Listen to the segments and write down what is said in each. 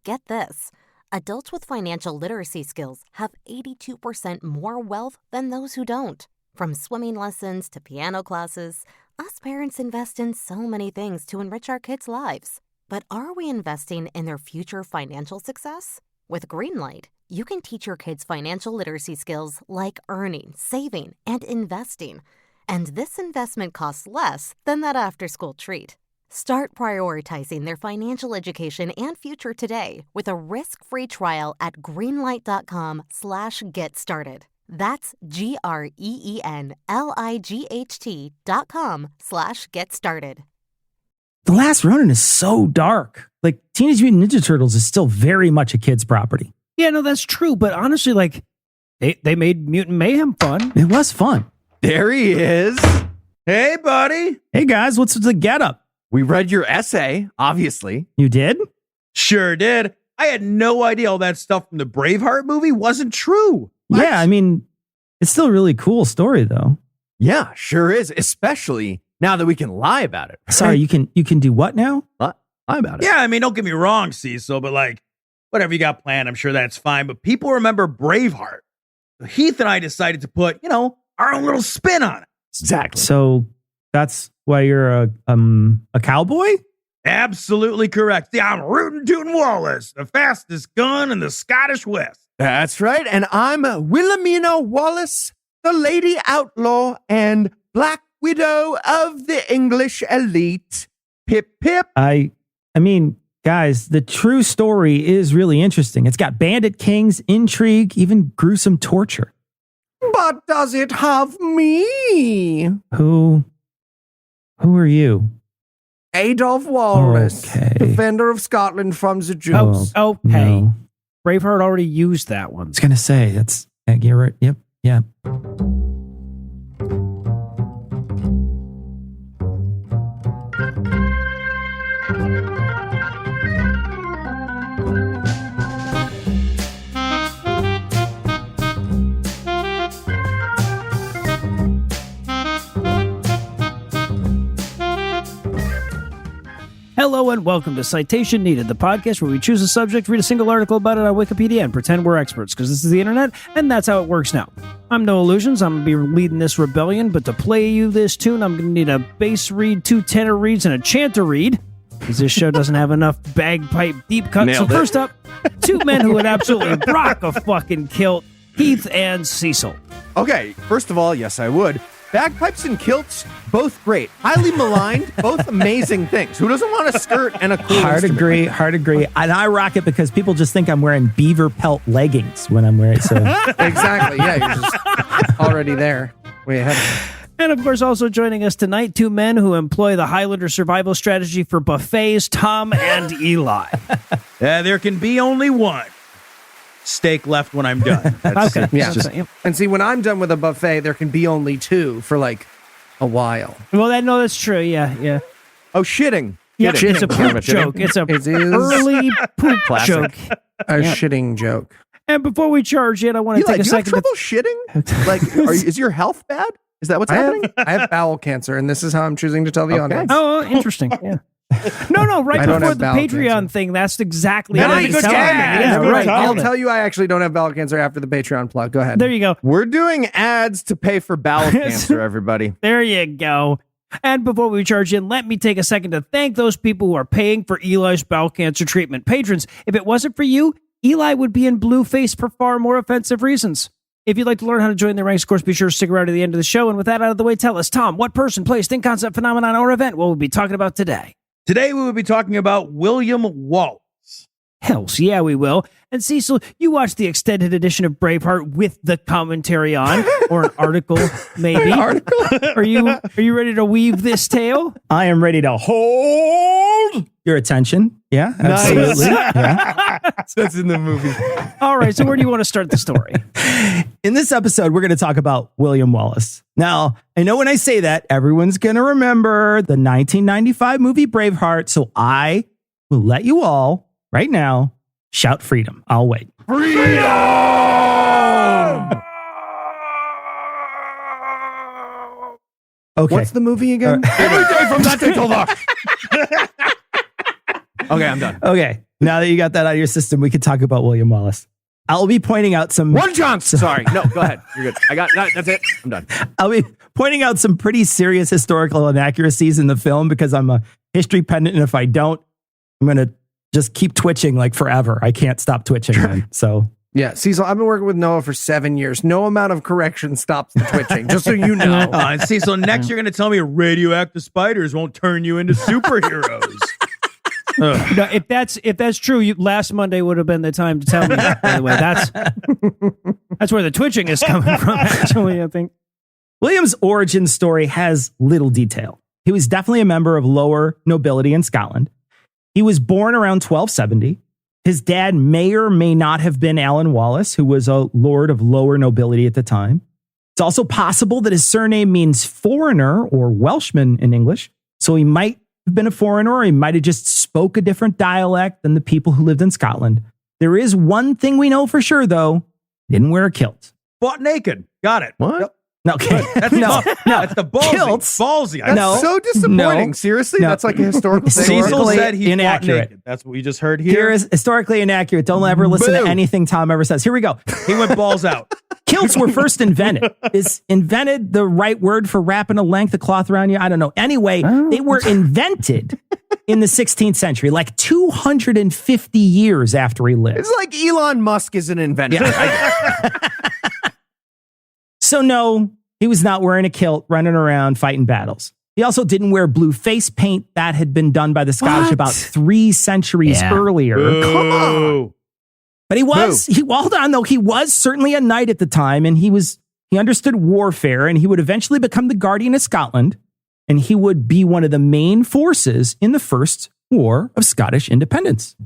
Get this. Adults with financial literacy skills have 82% more wealth than those who don't. From swimming lessons to piano classes, us parents invest in so many things to enrich our kids' lives. But are we investing in their future financial success? With Greenlight, you can teach your kids financial literacy skills like earning, saving, and investing. And this investment costs less than that after-school treat. Start prioritizing their financial education and future today with a risk-free trial at greenlight.com/get-started. That's greenlight.com/get-started. The Last Ronin is so dark. Like, Teenage Mutant Ninja Turtles is still very much a kid's property. Yeah, no, that's true. But honestly, like, they made Mutant Mayhem fun. It was fun. There he is. Hey, buddy. Hey, guys, what's the getup? We read your essay, obviously. You did? Sure did. I had no idea all that stuff from the Braveheart movie wasn't true. What? Yeah, I mean, it's still a really cool story, though. Yeah, sure is. Especially now that we can lie about it. Right? Sorry, you can do what now? Lie about it. Yeah, I mean, don't get me wrong, Cecil, but like, whatever you got planned, I'm sure that's fine. But people remember Braveheart. So Heath and I decided to put, our own little spin on it. Exactly. So that's why you're a cowboy? Absolutely correct. Yeah, I'm Rootin' Tootin' Wallace, the fastest gun in the Scottish West. That's right. And I'm Wilhelmina Wallace, the lady outlaw and Black Widow of the English elite. Pip, pip. I mean, guys, the true story is really interesting. It's got bandit kings, intrigue, even gruesome torture. But does it have me? Who are you? Adolf Wallace, Okay. defender of Scotland from the Jews. Oh, no. hey. Braveheart already used that one. I was going to say, that's, yeah, right. Yep, yeah. Hello and welcome to Citation Needed, the podcast where we choose a subject, read a single article about it on Wikipedia, and pretend we're experts, because this is the internet, and that's how it works now. I'm No Illusions. I'm going to be leading this rebellion, but to play you this tune, I'm going to need a bass read, 2 tenor reads, and a chanter read, because this show doesn't have enough bagpipe deep cuts. Nailed So it. first up, 2 men who would absolutely rock a fucking kilt, Heath and Cecil. Okay, first of all, yes, I would. Bagpipes and kilts, both great. Highly maligned, both amazing things. Who doesn't want a skirt and a cool Hard instrument? agree. And I rock it because people just think I'm wearing beaver pelt leggings when I'm wearing it. So Exactly. Yeah, you're just already there. Way ahead of me. And of course, also joining us tonight, 2 men who employ the Highlander survival strategy for buffets, Tom and Eli. There can be only one steak left when I'm done. That's Okay. Yeah. Okay. And see, when I'm done with a buffet, there can be only 2 for like a while. Well, that's true. Yeah. Oh, shitting. Yeah, Shitting. it's a poop joke. It's a It is early poop Classic. joke. a shitting joke. And before we charge it, I want to Eli, take a do you have second. trouble shitting? Like, is your health bad? Is that what's happening? I have bowel cancer, and this is how I'm choosing to tell the Okay. audience. Oh, interesting. Yeah. No, right I don't before have the bowel Patreon cancer. thing, that's exactly That what was a he's good telling me. time. Yeah, That was a good right. time. I'll nailed it. tell you I actually don't have bowel cancer after the Patreon plug. Go ahead. There you go. We're doing ads to pay for bowel cancer, everybody. There you go. And before we charge in, let me take a second to thank those people who are paying for Eli's bowel cancer treatment. Patrons, if it wasn't for you, Eli would be in blue face for far more offensive reasons. If you'd like to learn how to join the ranks, of course, be sure to stick around to the end of the show. And with that out of the way, tell us, Tom, what person, place, thing, concept, phenomenon, or event will we be talking about today? Today we will be talking about William Wallace. Hells yeah, we will. And Cecil, you watched the extended edition of Braveheart with the commentary on, or an article, maybe. Are you ready to weave this tale? I am ready to hold your attention. Yeah, absolutely. Yeah. That's in the movie. All right, so where do you want to start the story? In this episode, we're going to talk about William Wallace. Now, I know when I say that, everyone's going to remember the 1995 movie Braveheart, so I will let you all, right now, shout freedom. I'll wait. Freedom! Okay. What's the movie again? Every day from that day till the... Okay, I'm done. Okay, now that you got that out of your system, we can talk about William Wallace. I'll be pointing out some... One Johnson. Sorry. No, go ahead. You're good. That's it. I'm done. I'll be pointing out some pretty serious historical inaccuracies in the film because I'm a history pedant, and if I don't, I'm going to just keep twitching like forever. I can't stop twitching, man. So... Yeah, Cecil, I've been working with Noah for 7 years. No amount of correction stops the twitching, just so you know. And Cecil, next you're going to tell me radioactive spiders won't turn you into superheroes. No, if that's true, last Monday would have been the time to tell me that, by the way. That's where the twitching is coming from, actually, I think. William's origin story has little detail. He was definitely a member of lower nobility in Scotland. He was born around 1270. His dad may or may not have been Alan Wallace, who was a lord of lower nobility at the time. It's also possible that his surname means foreigner or Welshman in English. So he might have been a foreigner, or he might have just spoke a different dialect than the people who lived in Scotland. There is one thing we know for sure, though. He didn't wear a kilt. Butt naked. Got it. What? Yep. No, okay. That's that's the ballsy. Kilts. Ballsy. That's so disappointing. No. Seriously? No. That's like a historical thing. Cecil Historically said he inaccurate. inaccurate. That's what we just heard Here here. is historically inaccurate. Don't ever listen Boo. to anything Tom ever says. Here we go. He went balls out. Kilts were first invented. Is invented the right word for wrapping a length of cloth around you? I don't know. Anyway, they were invented in the 16th century, like 250 years after he lived. It's like Elon Musk is an inventor. So no, he was not wearing a kilt, running around, fighting battles. He also didn't wear blue face paint. That had been done by the Scottish What? about 3 centuries earlier. Come on. But he was, hold on though, he was certainly a knight at the time, and he understood warfare, and he would eventually become the Guardian of Scotland, and he would be one of the main forces in the First War of Scottish Independence.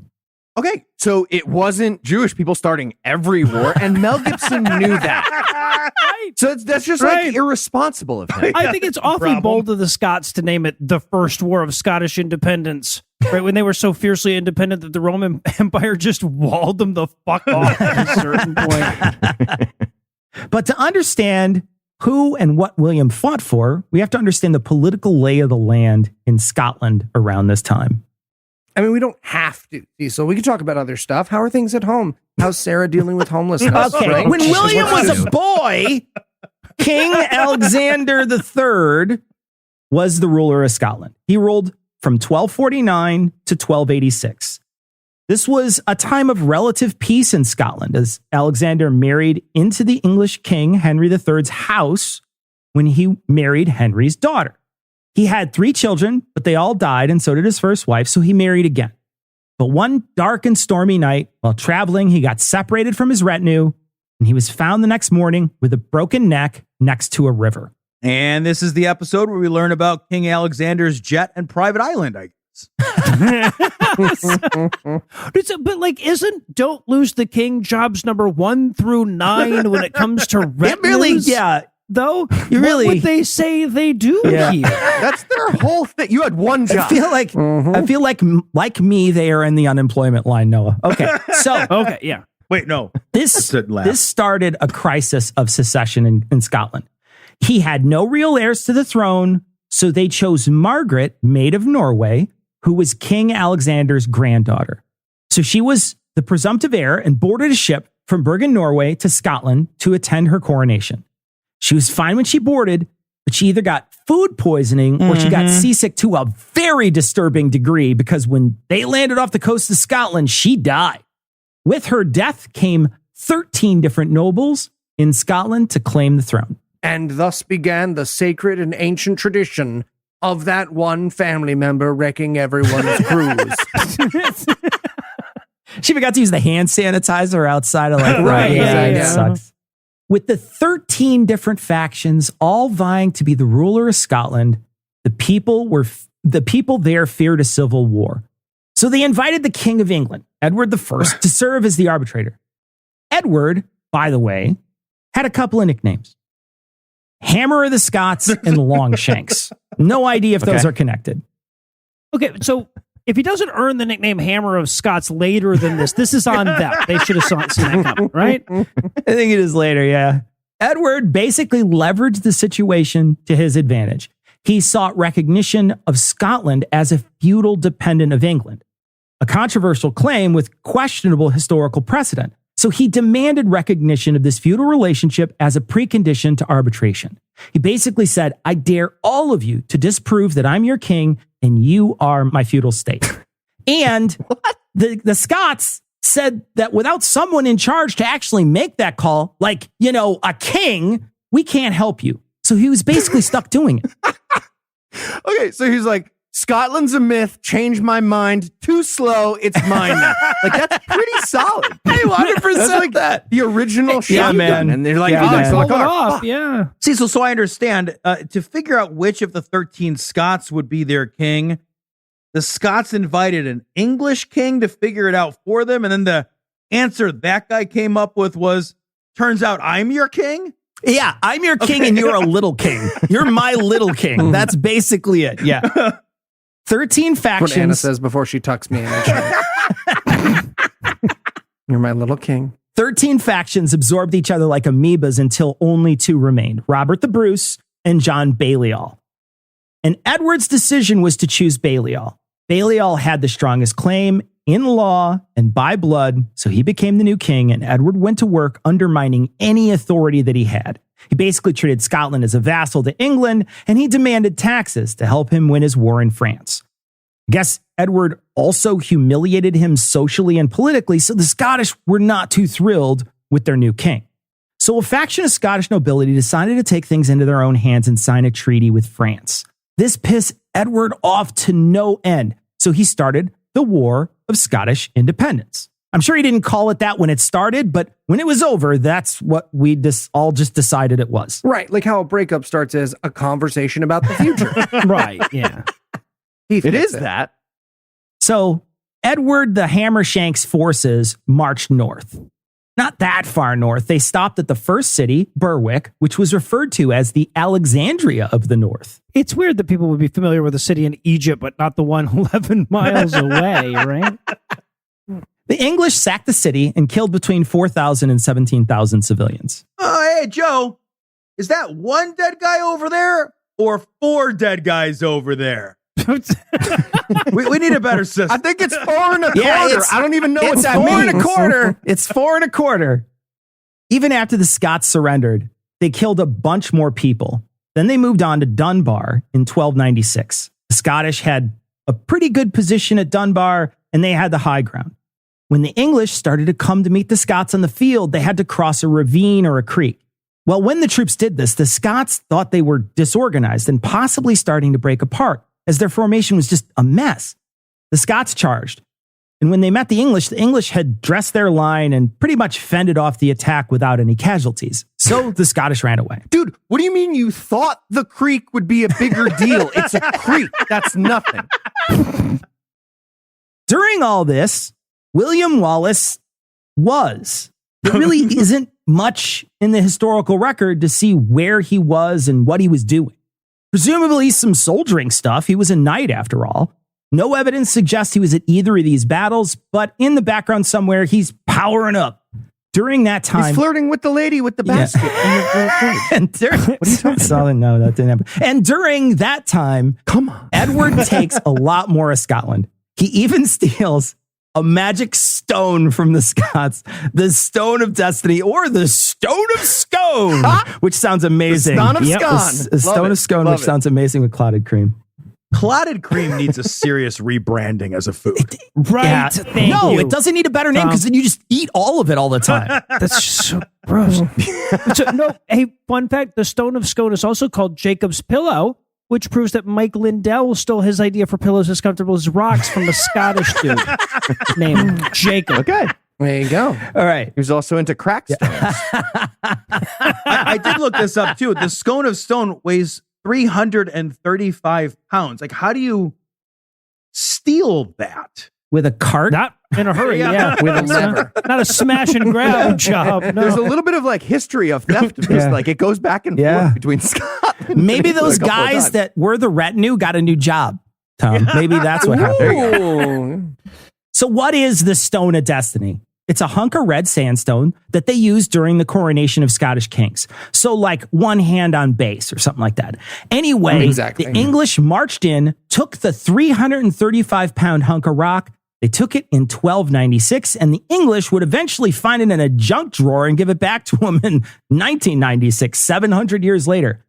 Okay, so it wasn't Jewish people starting every war, and Mel Gibson knew that. So that's just like irresponsible of him. I think it's awfully bold of the Scots to name it the First War of Scottish Independence, right? When they were so fiercely independent that the Roman Empire just walled them the fuck off at a certain point. But to understand who and what William fought for, we have to understand the political lay of the land in Scotland around this time. I mean, we don't have to, so we can talk about other stuff. How are things at home? How's Sarah dealing with homelessness? Okay, right? when William was a boy, King Alexander III was the ruler of Scotland. He ruled from 1249 to 1286. This was a time of relative peace in Scotland, as Alexander married into the English king Henry III's house when he married Henry's daughter. He had 3 children, but they all died, and so did his first wife, so he married again. But one dark and stormy night, while traveling, he got separated from his retinue, and he was found the next morning with a broken neck next to a river. And this is the episode where we learn about King Alexander's jet and private island, I guess. But like, Don't Lose the King jobs number 1 through 9 when it comes to retinues? Though, what would they say they do here? That's their whole thing. You had one job. I feel like me, they are in the unemployment line, Noah. Okay, so Okay, yeah. Wait, no. this started a crisis of secession in Scotland. He had no real heirs to the throne, so they chose Margaret, Maid of Norway, who was King Alexander's granddaughter. So she was the presumptive heir and boarded a ship from Bergen, Norway to Scotland to attend her coronation. She was fine when she boarded, but she either got food poisoning or she got seasick to a very disturbing degree, because when they landed off the coast of Scotland, she died. With her death came 13 different nobles in Scotland to claim the throne. And thus began the sacred and ancient tradition of that one family member wrecking everyone's cruise. She forgot to use the hand sanitizer outside of Right. Sucks. With the 13 different factions all vying to be the ruler of Scotland, the people there feared a civil war. So they invited the King of England, Edward I, to serve as the arbitrator. Edward, by the way, had a couple of nicknames: Hammer of the Scots and Longshanks. No idea if those are connected. Okay, so if he doesn't earn the nickname Hammer of Scots later than this is on them. They should have seen that coming, right? I think it is later, yeah. Edward basically leveraged the situation to his advantage. He sought recognition of Scotland as a feudal dependent of England. a controversial claim with questionable historical precedent. So he demanded recognition of this feudal relationship as a precondition to arbitration. He basically said, I dare all of you to disprove that I'm your king and you are my feudal state. And the Scots said that without someone in charge to actually make that call, like, a king, we can't help you. So he was basically stuck doing it. Okay, so he's like, Scotland's a myth. Change my mind. Too slow. It's mine now. Like, that's pretty solid. Hey, 100% like that. The original shotgun. man. And they're like, Yeah, man. Pull it off. Yeah. See, so I understand. To figure out which of the 13 Scots would be their king, the Scots invited an English king to figure it out for them. And then the answer that guy came up with was, turns out I'm your king? Yeah, I'm your king and you're a little king. You're my little king. That's basically it. Yeah. 13 factions. What Anna says before she tucks me in. You're my little king. 13 factions absorbed each other like amoebas until only 2 remained, Robert the Bruce and John Balliol. And Edward's decision was to choose Balliol. Balliol had the strongest claim in law and by blood, so he became the new king, and Edward went to work undermining any authority that he had. He basically treated Scotland as a vassal to England, and he demanded taxes to help him win his war in France. I guess Edward also humiliated him socially and politically, so the Scottish were not too thrilled with their new king. So a faction of Scottish nobility decided to take things into their own hands and sign a treaty with France. This pissed Edward off to no end, so he started the War of Scottish Independence. I'm sure he didn't call it that when it started, but when it was over, that's what we all just decided it was. Right, like how a breakup starts as a conversation about the future. Right, yeah. It is that. So Edward the Hammershank's forces marched north. Not that far north. They stopped at the first city, Berwick, which was referred to as the Alexandria of the North. It's weird that people would be familiar with a city in Egypt, but not the one 11 miles away, right? The English sacked the city and killed between 4,000 and 17,000 civilians. Oh, hey, Joe, is that one dead guy over there or 4 dead guys over there? we need a better system. I think it's 4 1/4. Yeah, I don't even know what It's that 4 means. 1/4. It's 4 1/4. Even after the Scots surrendered, they killed a bunch more people. Then they moved on to Dunbar in 1296. The Scottish had a pretty good position at Dunbar, and they had the high ground. When the English started to come to meet the Scots on the field, they had to cross a ravine or a creek. Well, when the troops did this, the Scots thought they were disorganized and possibly starting to break apart, as their formation was just a mess. The Scots charged. And when they met the English had dressed their line and pretty much fended off the attack without any casualties. So the Scottish ran away. Dude, what do you mean you thought the creek would be a bigger deal? It's a creek. That's nothing. During all this, William Wallace was. There really isn't much in the historical record to see where he was and what he was doing. Presumably some soldiering stuff. He was a knight after all. No evidence suggests he was at either of these battles, but in the background somewhere, he's powering up. During that time, He's flirting with the lady with the basket. and during, what are you talking about? No, that didn't happen. And during that time, Come on. Edward takes a lot more of Scotland. He even steals a magic stone from the Scots, the Stone of Destiny, or the Stone of Scone, which sounds amazing. The Stone of Yep, Scone. the Stone Love of Scone, it. which Love it. sounds amazing with clotted cream. Clotted cream needs a serious rebranding as a food. Right. Yeah. Thank No, you. it doesn't need a better name because then you just eat all of it all the time. That's just so gross. Hey, fun fact, the Stone of Scone is also called Jacob's Pillow, which proves that Mike Lindell stole his idea for pillows as comfortable as rocks from a Scottish dude named Jacob. Okay. There you go. All right. He was also into crack stones. I did look this up too. The scone of stone weighs 335 pounds. Like, how do you steal that? With a cart? Not in a hurry, yeah. With a lever. Not a smash and grab job. No. There's a little bit of like history of theft. Of this. Yeah. Like it goes back and Yeah. forth between Scotland. and Maybe England those a couple of guys times. that were the retinue got a new job, Tom. Maybe that's what happened. Ooh. So what is the Stone of Destiny? It's a hunk of red sandstone that they used during the coronation of Scottish kings. So like one hand on base or something like that. Anyway, Exactly. the English marched in, took the 335-pound hunk of rock, They took it in 1296, and the English would eventually find it in a junk drawer and give it back to them in 1996, 700 years later.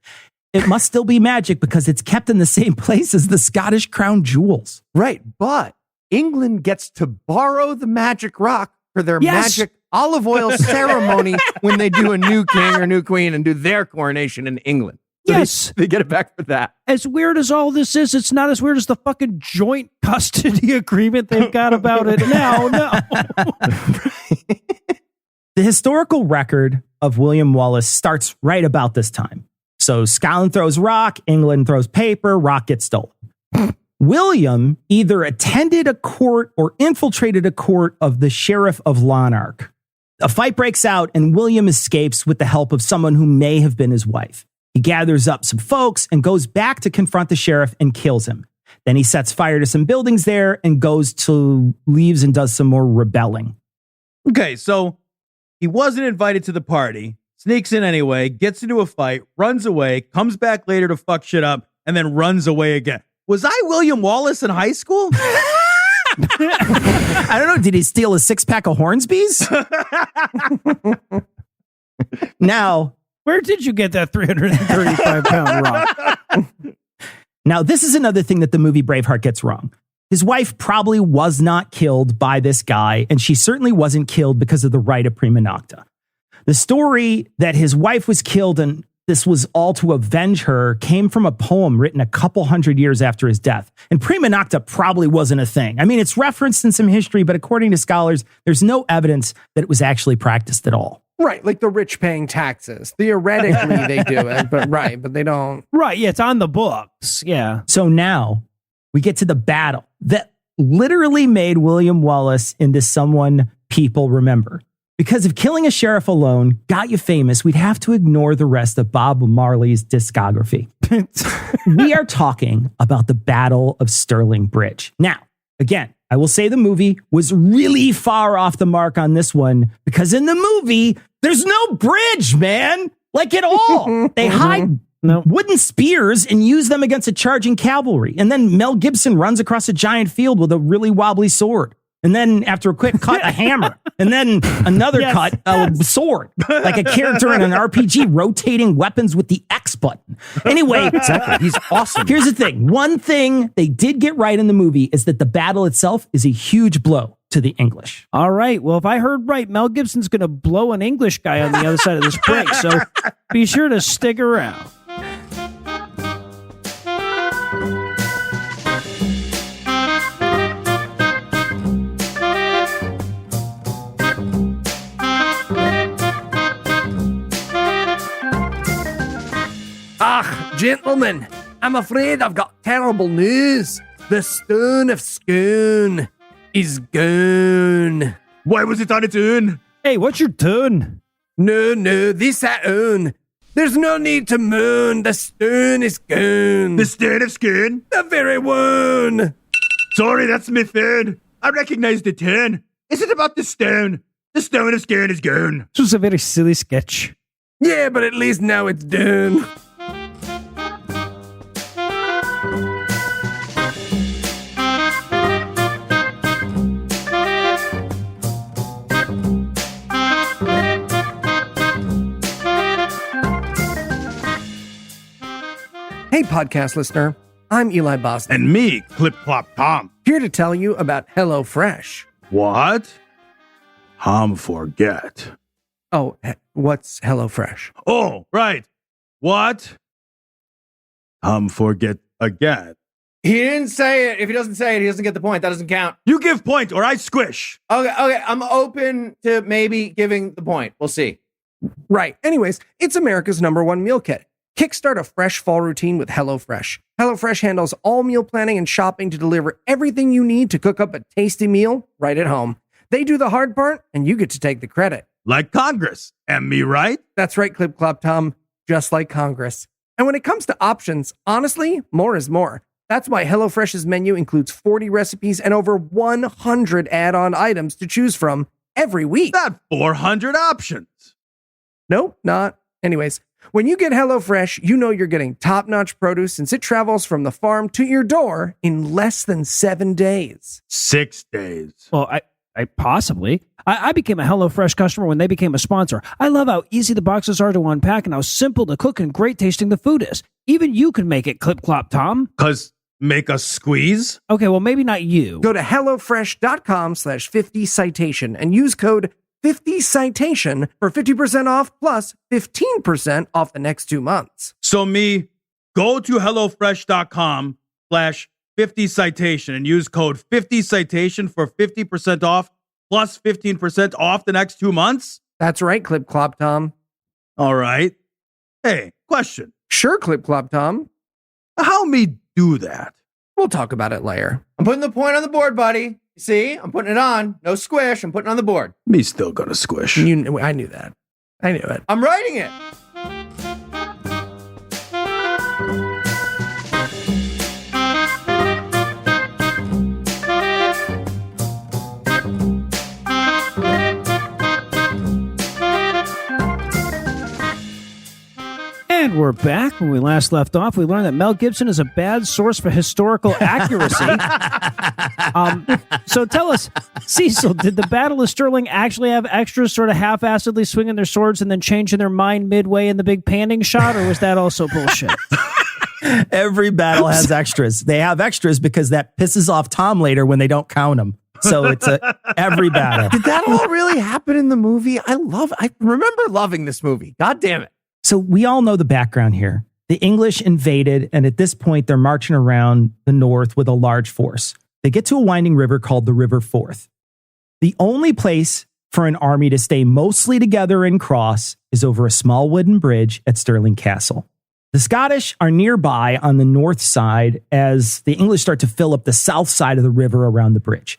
It must still be magic because it's kept in the same place as the Scottish crown jewels. Right, but England gets to borrow the magic rock for their Yes! magic olive oil ceremony when they do a new king or new queen and do their coronation in England. So Yes. they get it back for that. As weird as all this is, it's not as weird as the fucking joint custody agreement they've got about it now. No. The historical record of William Wallace starts right about this time. So Scotland throws rock, England throws paper, rock gets stolen. William either attended a court or infiltrated a court of the Sheriff of Lanark. A fight breaks out and William escapes with the help of someone who may have been his wife. He gathers up some folks and goes back to confront the sheriff and kills him. Then he sets fire to some buildings there and leaves and does some more rebelling. Okay, so he wasn't invited to the party, sneaks in anyway, gets into a fight, runs away, comes back later to fuck shit up, and then runs away again. Was I William Wallace in high school? I don't know. Did he steal a 6-pack of Hornsby's? Now, Where did you get that 335-pound rock? Now, this is another thing that the movie Braveheart gets wrong. His wife probably was not killed by this guy, and she certainly wasn't killed because of the right of prima nocta. The story that his wife was killed and this was all to avenge her came from a poem written a couple hundred years after his death. And prima nocta probably wasn't a thing. I mean, it's referenced in some history, but according to scholars, there's no evidence that it was actually practiced at all. Right, like the rich paying taxes. Theoretically, they do it, but they don't. Right, yeah, it's on the books. Yeah. So now we get to the battle that literally made William Wallace into someone people remember. Because if killing a sheriff alone got you famous, we'd have to ignore the rest of Bob Marley's discography. We are talking about the Battle of Stirling Bridge. Now, again, I will say the movie was really far off the mark on this one because in the movie, there's no bridge, man. Like at all. They hide wooden spears and use them against a charging cavalry. And then Mel Gibson runs across a giant field with a really wobbly sword. And then after a quick cut, a hammer. And then another cut, a sword. Like a character in an RPG rotating weapons with the X button. Anyway, Exactly. He's awesome. here's the thing. One thing they did get right in the movie is that the battle itself is a huge blow to the English. All right. Well, if I heard right, Mel Gibson's going to blow an English guy on the other side of this break. So be sure to stick around. Gentlemen, I'm afraid I've got terrible news. The Stone of Scone is gone. Why was it on its own? Hey, what's your tune? No, this I own. There's no need to moan. The stone is gone. The Stone of Scone? The very one. Sorry, that's my phone. I recognize the tune. Is it about the stone? The Stone of Scone is gone. This was a very silly sketch. Yeah, but at least now it's done. Hey, podcast listener. I'm Eli Boston, And me, Clip Clop Tom. here to tell you about HelloFresh. What? Forget. Oh, what's HelloFresh? Oh, right. What? Forget again. He didn't say it. If he doesn't say it, he doesn't get the point. That doesn't count. You give point or I squish. Okay. I'm open to maybe giving the point. We'll see. Right. Anyways, it's America's #1 meal kit. Kickstart a fresh fall routine with HelloFresh. HelloFresh handles all meal planning and shopping to deliver everything you need to cook up a tasty meal right at home. They do the hard part, and you get to take the credit. Like Congress. Am me right? That's right, Clip Clop Tom, just like Congress. And when it comes to options, honestly, more is more. That's why HelloFresh's menu includes 40 recipes and over 100 add-on items to choose from every week. Not 400 options. Nope, not. Anyways, When you get HelloFresh, you know you're getting top-notch produce since it travels from the farm to your door in less than 7 days. 6 days. Well, I possibly. I became a HelloFresh customer when they became a sponsor. I love how easy the boxes are to unpack and how simple to cook and great tasting the food is. Even you can make it, Clip Clop Tom. Because make us squeeze? Okay, well, maybe not you. Go to HelloFresh.com/50citation and use code 50citation for 50% off plus 15% off the next 2 months. So go to HelloFresh.com/50citation and use code 50citation for 50% off plus 15% off the next 2 months? That's right, Clip Clop Tom. All right. Hey, question. Sure, Clip Clop Tom. How me do that? We'll talk about it later. I'm putting the point on the board, buddy. You see? I'm putting it on. No squish. I'm putting it on the board. Me still gonna squish. I knew that. I knew it. I'm writing it. And we're back. When we last left off, we learned that Mel Gibson is a bad source for historical accuracy. So tell us, Cecil, did the Battle of Stirling actually have extras sort of half-assedly swinging their swords and then changing their mind midway in the big panning shot, or was that also bullshit? Every battle has extras. They have extras because that pisses off Tom later when they don't count them. So it's every battle. Did that all really happen in the movie? I remember loving this movie. God damn it. So we all know the background here. The English invaded, and at this point, they're marching around the north with a large force. They get to a winding river called the River Forth. The only place for an army to stay mostly together and cross is over a small wooden bridge at Stirling Castle. The Scottish are nearby on the north side as the English start to fill up the south side of the river around the bridge.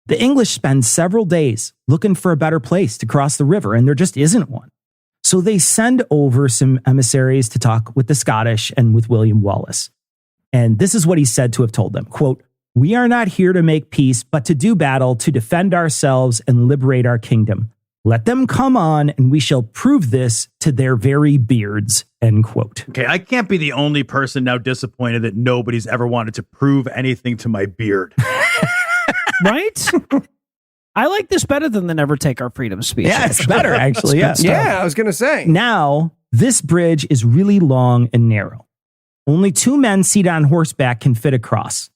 The English spend several days looking for a better place to cross the river, and there just isn't one. So they send over some emissaries to talk with the Scottish and with William Wallace. And this is what he said to have told them, quote, "We are not here to make peace, but to do battle, to defend ourselves and liberate our kingdom. Let them come on, and we shall prove this to their very beards," end quote. Okay, I can't be the only person now disappointed that nobody's ever wanted to prove anything to my beard. Right? I like this better than the Never Take Our Freedom speech. Yeah, it's better, actually. Yeah. Yeah, I was going to say. Now, this bridge is really long and narrow. Only 2 men seated on horseback can fit across.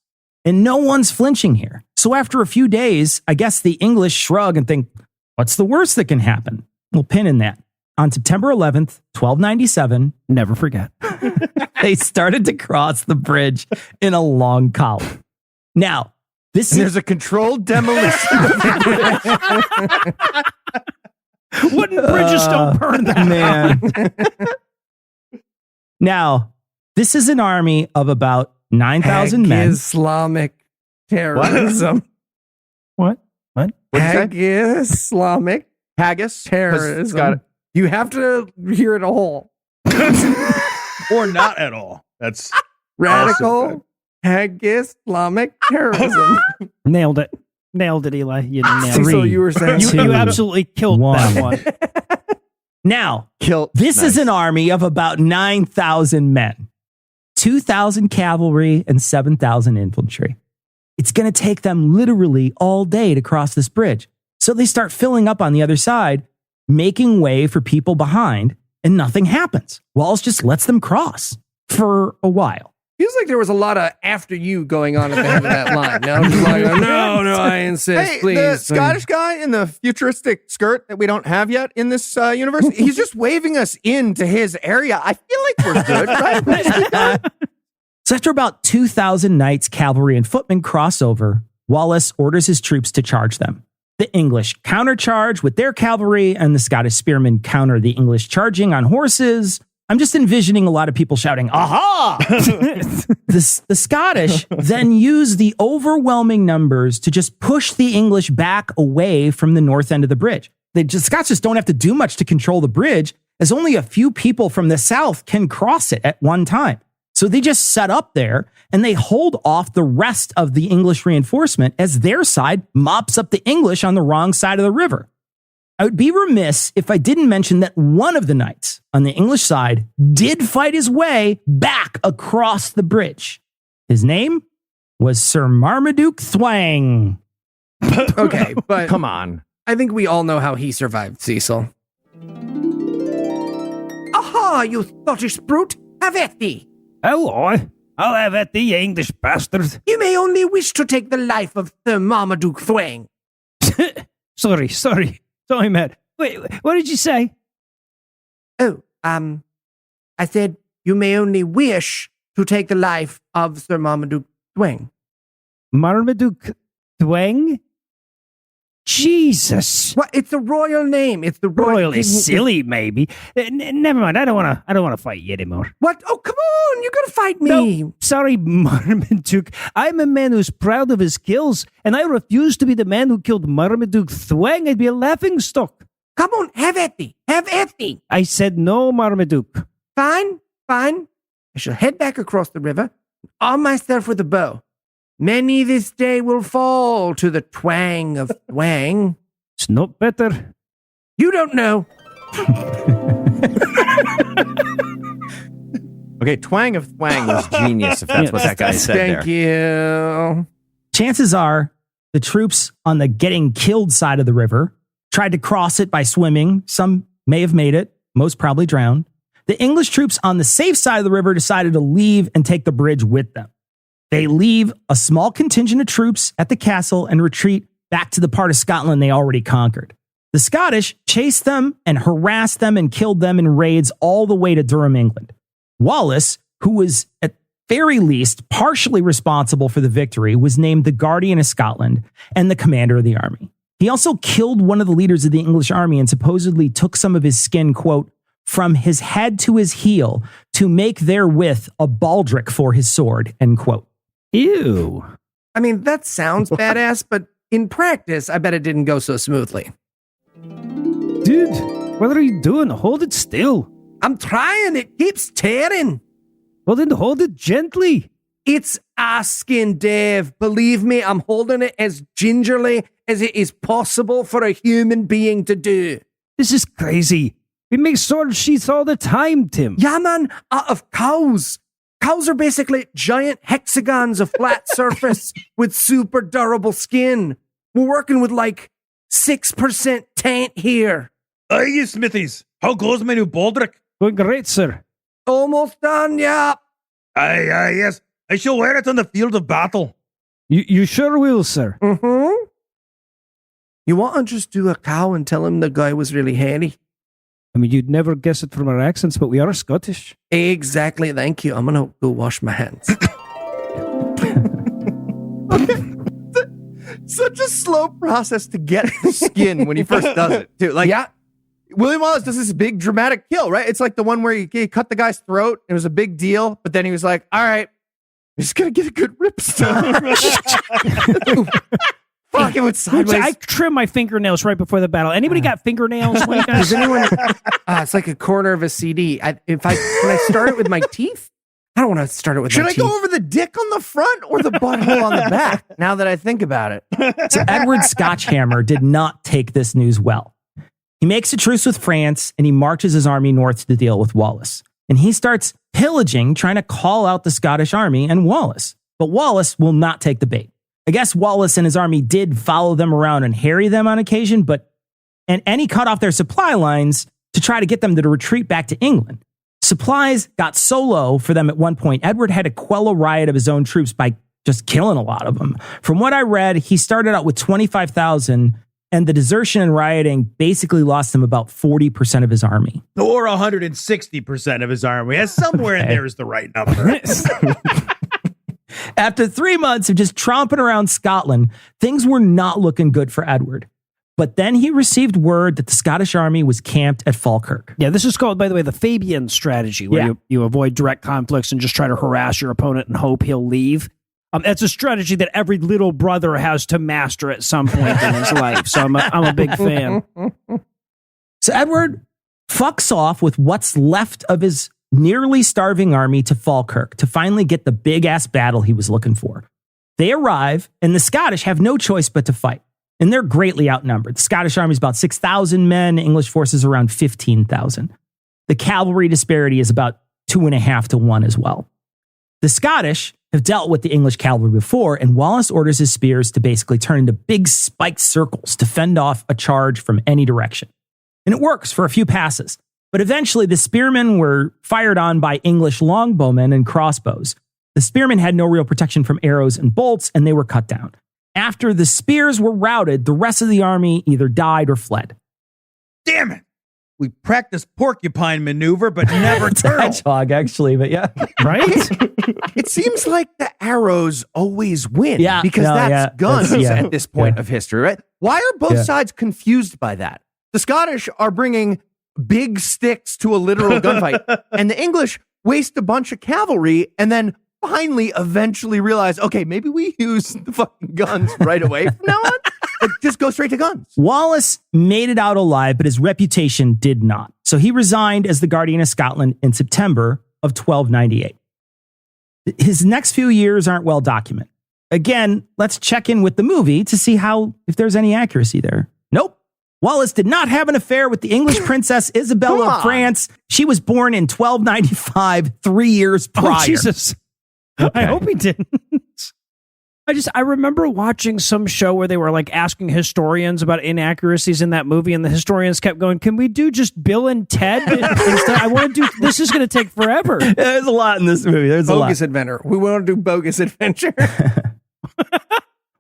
And no one's flinching here. So after a few days, I guess the English shrug and think, what's the worst that can happen? We'll pin in that. On September 11th, 1297, Never forget. they started to cross the bridge in a long column. Now, There's a controlled demolition. Wooden bridges don't burn that man. Now, this is an army of about 9,000 men. Islamic terrorism. What? Islamic Haggis. terrorism. Got it. You have to hear it all. Or not at all. That's Radical Islamic terrorism. Nailed it, Eli. You nailed it. Cecil, you were saying You absolutely killed that one. Now, Kill. this is an army of about 9,000 men, 2,000 cavalry and 7,000 infantry. It's going to take them literally all day to cross this bridge. So they start filling up on the other side, making way for people behind, and nothing happens. Wallace just lets them cross for a while. Feels like there was a lot of after you going on at the end of that line. No, just like, no, I insist, Hey, please. the Scottish guy in the futuristic skirt that we don't have yet in this universe, he's just waving us into his area. I feel like we're good, right? We're just good. So after about 2,000 knights, cavalry, and footmen cross over, Wallace orders his troops to charge them. The English countercharge with their cavalry, and the Scottish spearmen counter the English charging on horses. I'm just envisioning a lot of people shouting, "Aha!" The Scottish then use the overwhelming numbers to just push the English back away from the north end of the bridge. The Scots just don't have to do much to control the bridge, as only a few people from the south can cross it at one time. So they just set up there and they hold off the rest of the English reinforcement as their side mops up the English on the wrong side of the river. I would be remiss if I didn't mention that one of the knights on the English side did fight his way back across the bridge. His name was Sir Marmaduke Thwang. Okay, but Come on. I think we all know how he survived, Cecil. Aha, you thottish brute! Have at thee! Oh, I'll have at thee, you English bastard. You may only wish to take the life of Sir Marmaduke Thwang. Sorry, Matt. Wait, what did you say? Oh, I said you may only wish to take the life of Sir Marmaduke Thwang. Marmaduke Thwang? Jesus. What? It's a royal name. It's the Royal is silly, maybe. Never mind. I don't want to fight you anymore. What? Oh, come on! You gotta fight me. No, sorry, Marmaduke. I'm a man who's proud of his kills, and I refuse to be the man who killed Marmaduke Thwang. I'd be a laughingstock. Come on, have at thee. Have at thee. I said no, Marmaduke. Fine. I shall head back across the river, arm myself with a bow. Many this day will fall to the twang of Thwang. It's not better. You don't know. Okay, twang of thwang was genius if that's what that guy said Thank you. Chances are the troops on the getting killed side of the river tried to cross it by swimming. Some may have made it, most probably drowned. The English troops on the safe side of the river decided to leave and take the bridge with them. They leave a small contingent of troops at the castle and retreat back to the part of Scotland they already conquered. The Scottish chased them and harassed them and killed them in raids all the way to Durham, England. Wallace, who was at very least partially responsible for the victory, was named the Guardian of Scotland and the commander of the army. He also killed one of the leaders of the English army and supposedly took some of his skin, quote, from his head to his heel to make therewith a baldric for his sword, end quote. Ew. I mean, that sounds badass, but in practice, I bet it didn't go so smoothly. Dude, what are you doing? Hold it still. I'm trying. It keeps tearing. Well, then hold it gently. It's asking, Dave. Believe me, I'm holding it as gingerly as it is possible for a human being to do. This is crazy. We make sword sheaths all the time, Tim. Yeah, man, out of cows. Cows are basically giant hexagons of flat surface with super durable skin. We're working with like 6% taint here. Aye, you smithies. How goes my new baldric? Going great, sir. Almost done, yeah. Aye, yes. I shall wear it on the field of battle. You sure will, sir. Mm-hmm. You want to just do a cow and tell him the guy was really hairy? I mean, you'd never guess it from our accents, but we are Scottish. Exactly, thank you. I'm going to go wash my hands. Such a slow process to get the skin when he first does it, too. Like, Yeah. William Wallace does this big dramatic kill, right? It's like the one where he cut the guy's throat. It was a big deal, but then he was like, all right, I'm just going to get a good rip start. Fuck, it went sideways. I trim my fingernails right before the battle. Anybody got fingernails? What do you guys? Does anyone? It's like a corner of a CD. Can I start it with my teeth? I don't want to start it with Should my I teeth. go over the dick on the front or the butthole on the back? Now that I think about it. So Edward Scotchhammer did not take this news well. He makes a truce with France and he marches his army north to deal with Wallace. And he starts pillaging, trying to call out the Scottish army and Wallace. But Wallace will not take the bait. I guess Wallace and his army did follow them around and harry them on occasion, and he cut off their supply lines to try to get them to retreat back to England. Supplies got so low for them at one point, Edward had to quell a riot of his own troops by just killing a lot of them. From what I read, he started out with 25,000, and the desertion and rioting basically lost him about 40% of his army. Or 160% of his army. Yeah, somewhere in there is the right number. After 3 months of just tromping around Scotland, things were not looking good for Edward. But then he received word that the Scottish army was camped at Falkirk. Yeah, this is called, by the way, the Fabian strategy, where you avoid direct conflicts and just try to harass your opponent and hope he'll leave. That's a strategy that every little brother has to master at some point in his life. So I'm a big fan. So Edward fucks off with what's left of his nearly starving army to Falkirk to finally get the big-ass battle he was looking for. They arrive, and the Scottish have no choice but to fight. and they're greatly outnumbered. The Scottish army is about 6,000 men, English forces around 15,000. The cavalry disparity is about 2.5 to 1 as well. The Scottish have dealt with the English cavalry before, and Wallace orders his spears to basically turn into big spiked circles to fend off a charge from any direction. And it works for a few passes. But eventually, the spearmen were fired on by English longbowmen and crossbows. The spearmen had no real protection from arrows and bolts, and they were cut down. After the spears were routed, the rest of the army either died or fled. Damn it. We practiced porcupine maneuver, but never It's a turtle. hedgehog, actually, but yeah. Right? It seems like the arrows always win. Yeah, because no, that's yeah, guns that's- yeah, at this point yeah. of history, right? Why are both Yeah. sides confused by that? The Scottish are bringing big sticks to a literal gunfight, and the English waste a bunch of cavalry and then finally eventually realize, okay, maybe we use the fucking guns right away from now on. Like, just go straight to guns. Wallace made it out alive, but his reputation did not. So he resigned as the Guardian of Scotland in September of 1298. His next few years aren't well documented. Again, let's check in with the movie to see if there's any accuracy there. Nope. Wallace did not have an affair with the English princess Isabella Come of on. France. She was born in 1295, 3 years prior. Oh, Jesus. I hope he didn't. I remember watching some show where they were like asking historians about inaccuracies in that movie, and the historians kept going, "Can we do just Bill and Ted instead? I want to do this. Is going to take forever." There's a lot in this movie. There's Bogus a lot. Adventure. We want to do Bogus Adventure.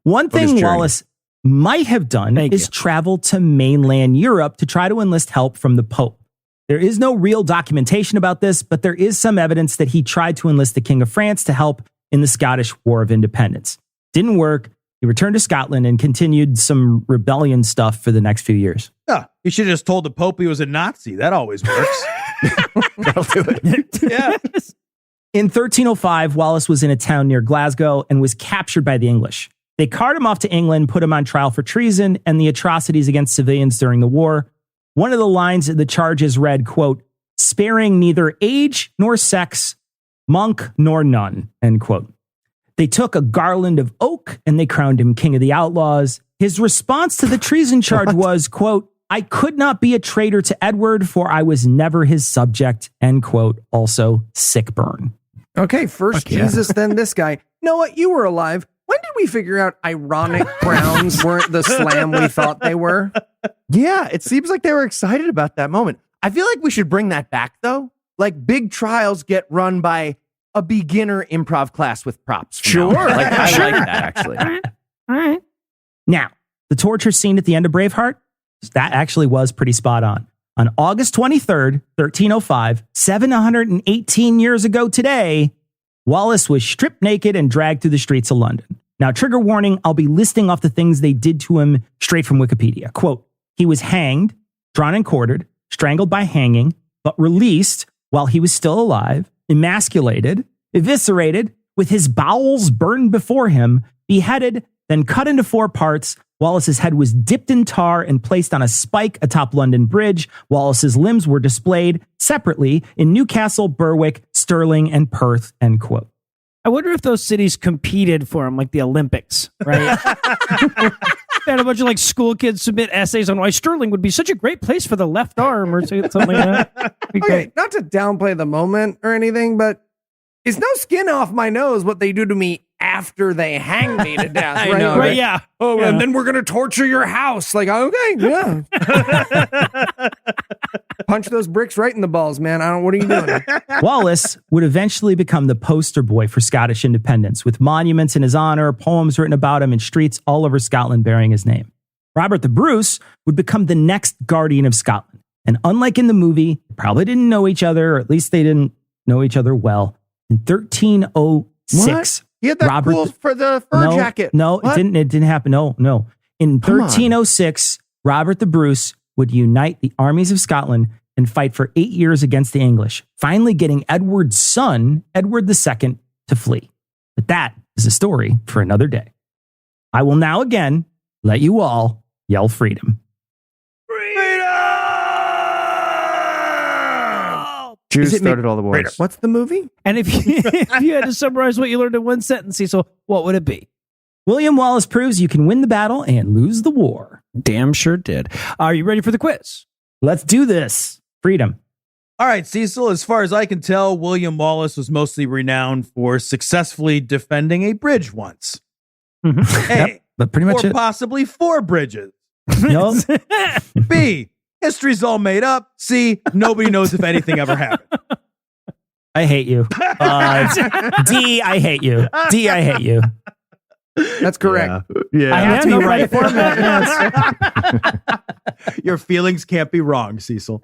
One thing journey. Wallace might have done is travel to mainland Europe to try to enlist help from the Pope. There is no real documentation about this, but there is some evidence that he tried to enlist the King of France to help in the Scottish War of Independence. Didn't work. He returned to Scotland and continued some rebellion stuff for the next few years. Yeah, he should have just told the Pope he was a Nazi. That always works. That'll do it. Yeah. In 1305, Wallace was in a town near Glasgow and was captured by the English. They carted him off to England, put him on trial for treason and the atrocities against civilians during the war. One of the lines of the charges read, quote, "sparing neither age nor sex, monk nor nun," end quote. They took a garland of oak and they crowned him king of the outlaws. His response to the treason charge was, quote, "I could not be a traitor to Edward, for I was never his subject," end quote. Also, sick burn. Okay, first Jesus, then this guy. Noah, you were alive. When did we figure out ironic crowns weren't the slam we thought they were? Yeah, it seems like they were excited about that moment. I feel like we should bring that back, though. Like, big trials get run by a beginner improv class with props. Sure. Like, I Sure. like that, actually. All right. Now, the torture scene at the end of Braveheart, that actually was pretty spot on. On August 23rd, 1305, 718 years ago today, Wallace was stripped naked and dragged through the streets of London. Now, trigger warning, I'll be listing off the things they did to him straight from Wikipedia. Quote, he was hanged, drawn and quartered, strangled by hanging, but released while he was still alive, emasculated, eviscerated, with his bowels burned before him, beheaded, then cut into 4 parts. Wallace's head was dipped in tar and placed on a spike atop London Bridge. Wallace's limbs were displayed separately in Newcastle, Berwick, Stirling, and Perth, end quote. I wonder if those cities competed for him, like the Olympics, right? They had a bunch of like school kids submit essays on why Stirling would be such a great place for the left arm or something like that. Be Okay, great. not to downplay the moment or anything, but it's no skin off my nose what they do to me after they hang me to death. I right? know, Right, yeah. Oh, Yeah. and then we're going to torture your house. Like, okay, yeah. Punch those bricks right in the balls, man. What are you doing? Wallace would eventually become the poster boy for Scottish independence, with monuments in his honor, poems written about him, and streets all over Scotland bearing his name. Robert the Bruce would become the next Guardian of Scotland. And unlike in the movie, they probably didn't know each other, or at least they didn't know each other well. In 1306, He had that Robert cool for the fur jacket. No, What? it didn't happen. No. In Come on. 1306, Robert the Bruce would unite the armies of Scotland and fight for 8 years against the English, finally getting Edward's son, Edward II, to flee. But that is a story for another day. I will now again let you all yell freedom. Jews Is it started all the wars. What's the movie? And if you had to summarize what you learned in one sentence, Cecil, what would it be? William Wallace proves you can win the battle and lose the war. Damn sure did. Are you ready for the quiz? Let's do this. Freedom. All right, Cecil, as far as I can tell, William Wallace was mostly renowned for successfully defending a bridge once. Mm-hmm. A, Yep, but pretty much or it. possibly 4 bridges. No. B, history's all made up. C, nobody knows if anything ever happened. I hate you. D, I hate you. D, I hate you. That's correct. Yeah. I have to be no right. format, yes. Your feelings can't be wrong, Cecil.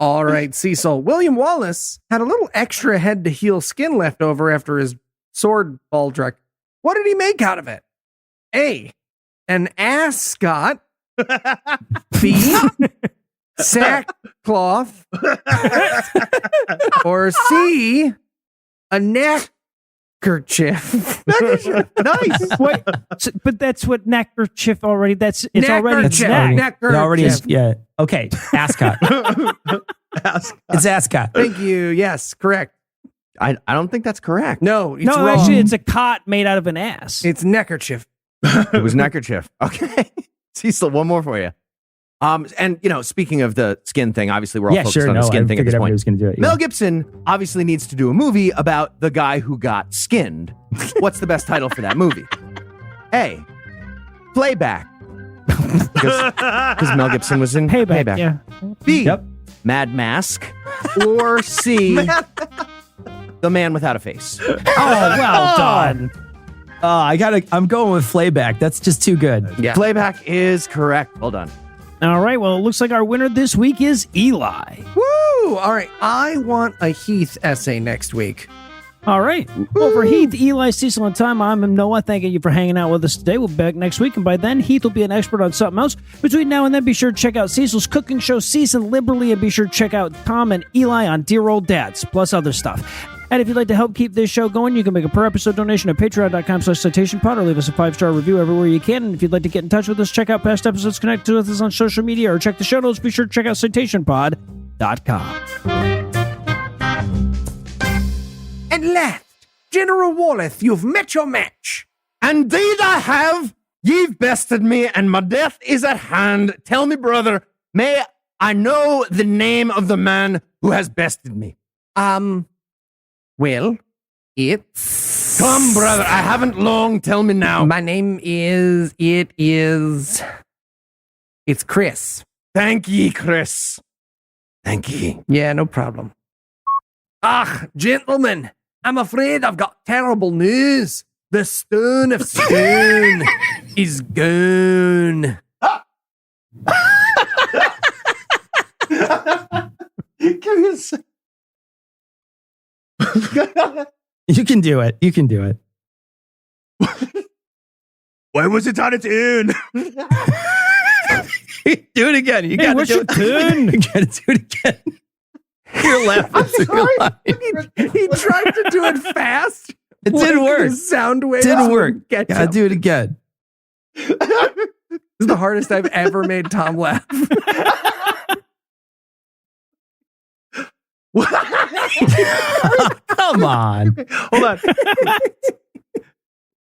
All right, Cecil. William Wallace had a little extra head to heel skin left over after his sword baldric. What did he make out of it? A, an ascot. B, sackcloth. Or C, a neckerchief. Nice. Wait, but that's what neckerchief already. It's already Neckerchief. neck. It already is. Neckerchief. Yeah. Okay. Ascot. It's ascot. Thank you. Yes, correct. I don't think that's correct. No, it's No, wrong. actually, it's a cot made out of an ass. It's neckerchief. It was neckerchief. Okay. Cecil, one more for you. And speaking of the skin thing, obviously we're all Yeah, focused sure. on No, the I skin thing at figured this everybody point. was going to do it. Mel Gibson obviously needs to do a movie about the guy who got skinned. What's the best title for that movie? A, Playback. Because Mel Gibson was in Payback. Yeah. B, Yep. Mad Mask. Or C, The Man Without a Face. Oh, well done. I'm going with Flayback. That's just too good. Yeah. Playback is correct. Well done. All right. Well, it looks like our winner this week is Eli. Woo! All right. I want a Heath essay next week. All right. Well, for Heath, Eli, Cecil, and Tom, I'm Noah. Thanking you for hanging out with us today. We'll be back next week, and by then, Heath will be an expert on something else. Between now and then, be sure to check out Cecil's cooking show, Season Liberally, and be sure to check out Tom and Eli on Dear Old Dads, plus other stuff. And if you'd like to help keep this show going, you can make a per-episode donation at patreon.com/citationpod or leave us a 5-star review everywhere you can. And if you'd like to get in touch with us, check out past episodes, connect with us on social media, or check the show notes. Be sure to check out citationpod.com. And last, General Wallace, you've met your match. Indeed I have. Ye've bested me, and my death is at hand. Tell me, brother, may I know the name of the man who has bested me? Well, it's... Come, brother, I haven't long. Tell me now. My name is... It's Chris. Thank ye, Chris. Thank ye. Yeah, no problem. Gentlemen, I'm afraid I've got terrible news. The Stone of Stone is gone. Give me a sec. You can do it. You can do it. Why was it on its own? Do it again. You got to what's do your it. turn? You got to do it again. You're laughing through your line. He tried to do it fast. It didn't work. The sound waves Didn't work. Get Gotta do it again. This is the hardest I've ever made Tom laugh. Come on. Hold on.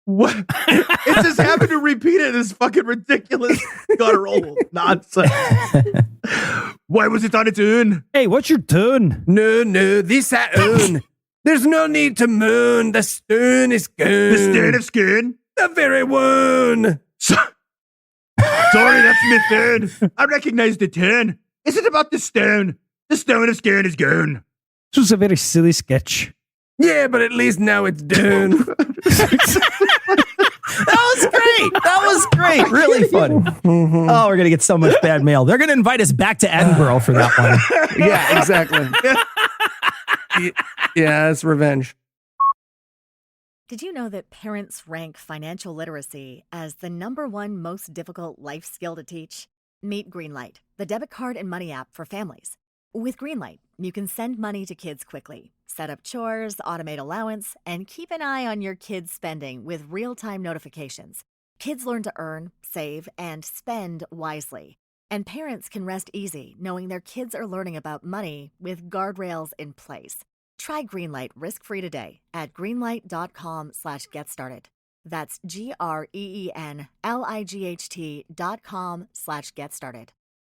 What? It's just having to repeat it. This fucking ridiculous guttural nonsense. Why was it on its own? Hey, what's your turn? No, this at own. There's no need to moan. The stone is gone. The stone of skin? The very one. Sorry, that's my turn. I recognize the turn. Is it about the stone? The stone of skin is gone. This was a very silly sketch. Yeah, but at least now it's done. That was great. That was great. Really funny. Oh, we're going to get so much bad mail. They're going to invite us back to Edinburgh for that one. Yeah, exactly. Yeah, it's revenge. Did you know that parents rank financial literacy as the #1 most difficult life skill to teach? Meet Greenlight, the debit card and money app for families. With Greenlight, you can send money to kids quickly, set up chores, automate allowance, and keep an eye on your kids' spending with real-time notifications. Kids learn to earn, save, and spend wisely. And parents can rest easy knowing their kids are learning about money with guardrails in place. Try Greenlight risk-free today at greenlight.com/get started. That's GREENLIGHT.com/get started.